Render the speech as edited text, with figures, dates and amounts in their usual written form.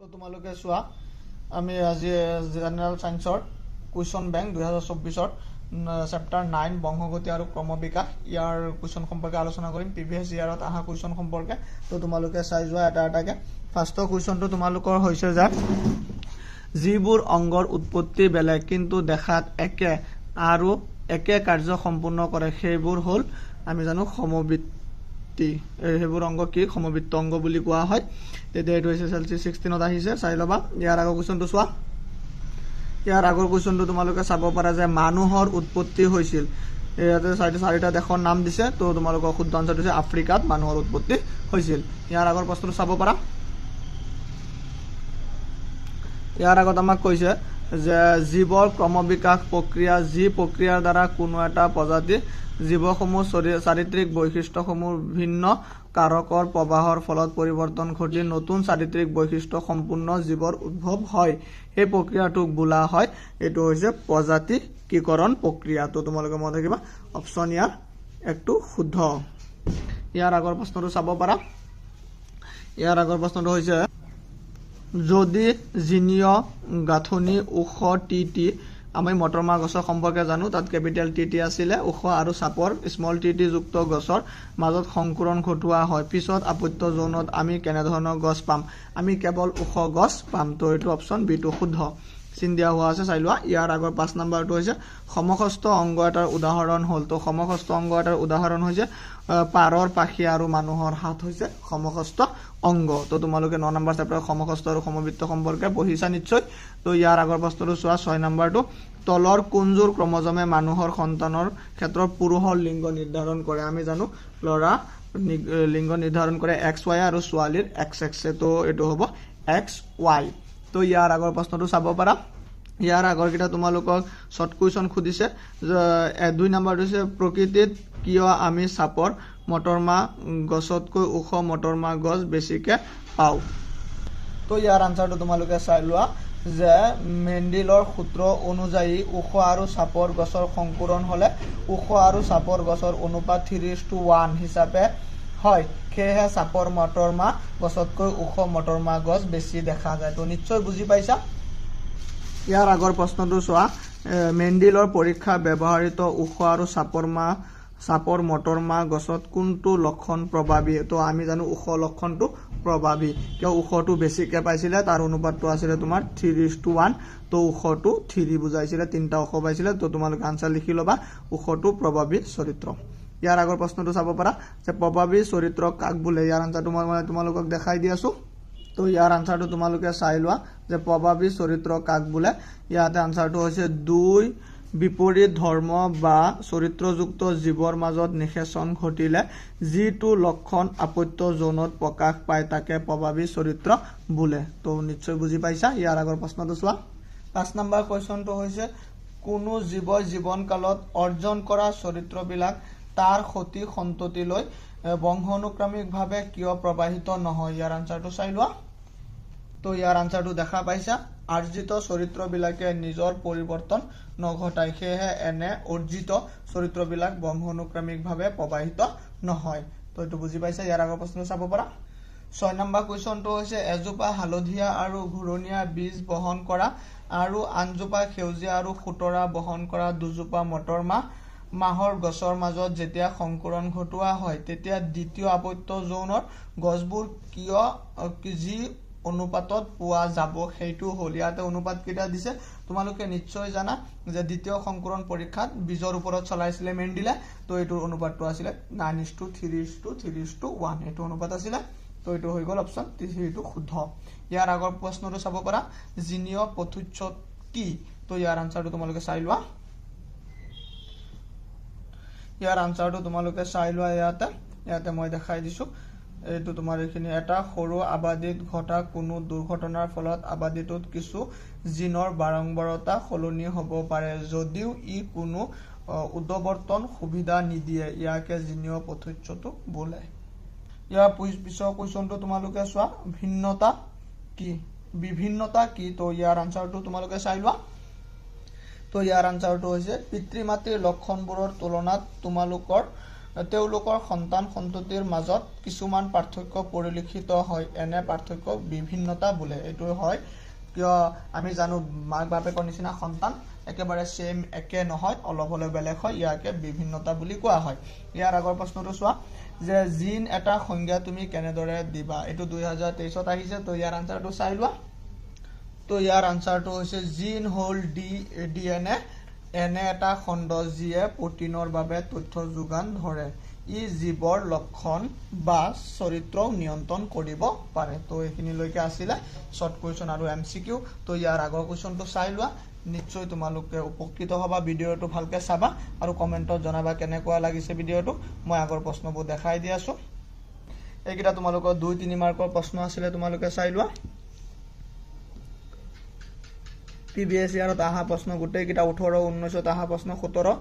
তো তোমালোকে চোৱা আমি আজি জেনেৰেল সায়েন্সৰ কুৱেশ্যন বেংক 2024 চেপ্টাৰ 9 বংশগতি আৰু ক্ৰমবিকাশ ইয়াৰ কুৱেশ্যন সম্পৰ্কে আলোচনা কৰিম প্ৰিভিয়াছ ইয়াৰত আহা কুৱেশ্যন সম্পৰ্কে তো তোমালোকে চাই যোৱা এটা এটাকে ফাৰ্ষ্টৰ কুৱেশ্যনটো তোমালোকৰ হৈছে যে যিবোৰ অংগৰ উৎপত্তি বেলেগ কিন্তু দেখাত একে আৰু একে কাৰ্য সম্পূৰ্ণ কৰে সেইবোৰ হ'ল আমি জানো সমবৃত্তি সেইবোৰ অংগ কি সমবৃত্ত অংগ বুলি কোৱা হয় তেতিয়া এটো হৈছে সেলসি 16ত আহিছে চাই লবা ইয়াৰ আগৰ কুৱেশ্যনটো চোৱা ইয়াৰ আগৰ কুৱেশ্যনটো তোমালোকে চাব পাৰা যে মানুহৰ উৎপত্তি হৈছিল ইয়াতে চাৰিটা দেশৰ নাম দিছে তো তোমালোকৰ শুদ্ধ আনসাৰ হৈছে আফ্ৰিকাত মানুহৰ উৎপত্তি হৈছিল ইয়াৰ আগৰ প্ৰশ্নটো চাব পাৰা ইয়াৰ আগত আমাক কৈছে যে জীৱৰ ক্ৰমবিকাশ প্ৰক্ৰিয়া যি প্ৰক্ৰিয়াৰ দ্বাৰা কোনো এটা প্ৰজাতি জীৱসমূহ চাৰিত্ৰিক বৈশিষ্ট্যসমূহ ভিন্ন কাৰকৰ প্ৰবাহৰ ফলত পৰিৱৰ্তন ঘটি নতুন চাৰিত্ৰিক বৈশিষ্ট্য সম্পূৰ্ণ জীৱৰ উদ্ভৱ হয় এই প্ৰক্ৰিয়াটোক বোলা হয় এটো হৈছে প্ৰজাতিকীকৰণ প্ৰক্ৰিয়া তো তোমালোকে মনত ৰাখিবা অপচন ইয়াৰ একটো শুদ্ধ ইয়াৰ আগৰ প্ৰশ্নটো চাব পাৰা ইয়াৰ আগৰ প্ৰশ্নটো হৈছে যদি জিনীয় গাঁথনি ওখ টিটি আমি মটৰমাহ গছৰ সম্পৰ্কে জানো তাত কেপিটেল টিটি আছিলে ওখ আৰু চাপৰ স্মল টিটি যুক্ত গছৰ মাজত সংকুৰণ ঘটোৱা হয় পিছত আপত্য জোনত আমি কেনে ধৰণৰ গছ পাম আমি কেৱল ওখ গছ পাম তো এটো অপচন বি টো শুদ্ধ চিন দিয়া হোৱা আছে চাই লোৱা ইয়াৰ আগৰ 5 নম্বৰটো হৈছে সমখস্ত অংগ এটাৰ উদাহৰণ হ'ল তো সমখস্ত অংগ এটাৰ উদাহৰণ হৈছে পাৰৰ পাখি আৰু মানুহৰ হাত হৈছে সমখস্ত অংগ তো তোমালোকে 9 নম্বৰ চেপ্টাৰ সমখস্ত আৰু সমবৃত্ত সম্পৰ্কে পঢ়িছা নিশ্চয় তো ইয়াৰ আগৰ প্ৰশ্নটো চোৱা 6 নম্বৰটো তলৰ কোনজোৰ ক্ৰমজমে মানুহৰ সন্তানৰ ক্ষেত্ৰত পুৰুষৰ লিংগ নিৰ্ধাৰণ কৰে আমি জানো লৰা লিংগ নিৰ্ধাৰণ কৰে XY আৰু ছোৱালীৰ XX তো এটো হ'ব XY তো ইয়াৰ আগৰ প্ৰশ্নটো চাব পাৰা ইয়াৰ আগৰ কিটা তোমালোকক শৰ্ট কুৱেশ্যন খুদিছে 2 নম্বৰটো হৈছে প্ৰকৃতিত কিয় আমি চাপৰ মটৰমাহ গছতকৈ ওখ মটৰমাহ গছ বেছিকে পাও তো ইয়াৰ আনসাৰটো তোমালোকে চাই লোৱা যে মেন্ডেলৰ সূত্ৰ অনুযায়ী ওখ আৰু চাপৰ গছৰ সংকুৰণ হলে ওখ আৰু চাপৰ গছৰ অনুপাত 3:1 হিচাপে হয় কেহে চাপৰ মটৰমাহ গছতকৈ ওখ মটৰমাহ গছ বেছি দেখা যায় তো নিশ্চয় বুজি পাইছা ইয়াৰ আগৰ প্ৰশ্নটো চোৱা মেন্ডেলৰ পৰীক্ষা ব্যৱহৃত ওখ আৰু চাপৰ মটৰমাহ গছত কোনটো লক্ষণ প্ৰভাৱী তো আমি জানো ওখ লক্ষণটো প্ৰভাৱী কিয় ওখটো বেছিকে পাইছিলে তাৰ অনুপাতটো আছিল তোমাৰ 3:1 তো ওখটো 3 বুজাইছিলে তিনটা ওখ পাইছিলে তো তোমালোকে আনসাৰ লিখি লবা ওখটো প্ৰভাৱী চৰিত্ৰ ইয়াৰ আগৰ প্ৰশ্নটো চাব পাৰা যে প্ৰভাৱী চৰিত্ৰ কাক বোলে ইয়াৰ আনসাৰটো মই তোমালোকক দেখাই দি আছো তো ইয়াৰ আনসাৰটো তোমালোকে চাই লোৱা যে প্ৰভাৱী চৰিত্ৰ কাক বোলে ইয়াতে আনসাৰটো হৈছে দুই বিপৰীত ধৰ্ম বা চৰিত্ৰযুক্ত জীৱৰ মাজত নিষেচন ঘটিলে যিটো লক্ষণ আপত্য জোনত প্ৰকাশ পায় তাকে প্ৰভাৱী চৰিত্ৰ বোলে তো নিশ্চয় বুজি পাইছা ইয়াৰ আগৰ প্ৰশ্নটো চোৱা 5 নম্বৰ কোৱেশ্যনটো হৈছে কোনো জীৱই জীৱনকালত অৰ্জন কৰা চৰিত্ৰবিলাক তাৰ সতি সন্ততিলৈ বংশানুক্ৰমিকভাৱে কিয় প্ৰবাহিত নহয় ইয়াৰ আনসাৰটো চাই লোৱা তো ইয়াৰ আনসাৰটো দেখা পাইছা আৰ্জিত চৰিত্ৰবিলাকে নিজৰ পৰিৱৰ্তন নঘটায় সেয়ে এনে অৰ্জিত চৰিত্ৰবিলাক বংশানুক্ৰমিকভাৱে প্ৰবাহিত নহয় তো এটো বুজি পাইছা ইয়াৰ আগৰ প্ৰশ্ন চাব পাৰা 6 নম্বৰ কুৱেশ্যনটো হৈছে এজোপা হালধীয়া আৰু ঘূৰণীয়া বীজ বহন কৰা আৰু আনজোপা সেউজীয়া আৰু খুতৰা বহন কৰা দুজোপা মাহৰ গছৰ মাজত যেতিয়া সংকুৰণ ঘটোৱা হয় তেতিয়া দ্বিতীয় আপত্য জোনৰ গছবোৰ কিয় যি অনুপাতত পোৱা যাব সেইটো হ'ল ইয়াতে অনুপাত কেইটা দিছে তোমালোকে নিশ্চয় জানা যে দ্বিতীয় সংকুৰণ পৰীক্ষাত বীজৰ ওপৰত চলাইছিলে মেন্ডেলে তো এটো অনুপাতটো আছিল 9:3:3:1 এটো অনুপাত আছিল তো এটো হৈ গল অপচন 3 টো শুদ্ধ ইয়াৰ আগৰ প্ৰশ্নটো চাব পাৰা জিনীয় পথুচ্ছ কি তো ইয়াৰ আনসাৰটো তোমালোকে চাই লোৱা ইয়াৰ আনসাৰটো তোমালোকে চাই লোৱা ইয়াতে মই দেখাই দিছো এটো তোমাৰ এখিনি এটা সৰু আবাদিত ঘটা কোনো দুৰ্ঘটনাৰ ফলত আবাদিটোত কিছু জিনৰ বাৰম্বাৰতা সলনি হ'ব পাৰে যদিও ই কোনো উদ্বৰ্তন সুবিধা নিদিয়ে ইয়াকে জিনীয় পথুচ্ছটো বোলে ইয়াৰ পিছৰ কুৱেশ্যনটো তোমালোকে চোৱা বিভিন্নতা কি তো ইয়াৰ আনসাৰটো তোমালোকে চাই লোৱা তো ইয়াৰ আনসাৰটো হৈছে পিতৃ মাতৃৰ লক্ষণবোৰৰ তুলনাত তোমালোকৰ তেওঁলোকৰ সন্তান সন্ততিৰ মাজত কিছুমান পাৰ্থক্য পৰিলক্ষিত হয় এনে পাৰ্থক্য বিভিন্নতা বোলে এইটো হয় কিয় আমি জানো মাক বাপেকৰ নিচিনা সন্তান একেবাৰে সেম একে নহয় অলপ হলে বেলেগ হয় ইয়াকে বিভিন্নতা বুলি কোৱা হয় ইয়াৰ আগৰ প্ৰশ্নটো চোৱা যে জিন এটা সংজ্ঞা তুমি কেনেদৰে দিবা এটো 2023 ত আহিছে তো ইয়াৰ আনসাৰটো চাই লোৱা তো ইয়াৰ আনসাৰটো হৈছে জিন হল ডিএনএ এনে এটা খণ্ড যিয়ে প্ৰটিনৰ বাবে তথ্য যোগান ধৰে ই জীৱৰ লক্ষণ বা চৰিত্ৰ নিয়ন্ত্ৰণ কৰিব পাৰে তো এইখিনিলৈকে আছিল শৰ্ট কোৱেশ্চন আৰু এমসিকিউ তো ইয়াৰ আগৰ কোৱেশ্চনটো চাই লোৱা নিশ্চয় তোমালোকে উপকৃত হবা ভিডিওটো ভালকে চাবা আৰু কমেন্টত জনাবা কেনেকুৱা লাগিছে ভিডিওটো মই আগৰ প্ৰশ্নবোৰ দেখাই দি আছো এইকিটা তোমালোকৰ 2-3 মাৰ্কৰ প্ৰশ্ন আছিল তোমালোকে চাই লোৱা প্ৰিভিয়াস ইয়াৰত আহা প্ৰশ্ন গোটেই কিটা 18 19 আহা প্ৰশ্ন 17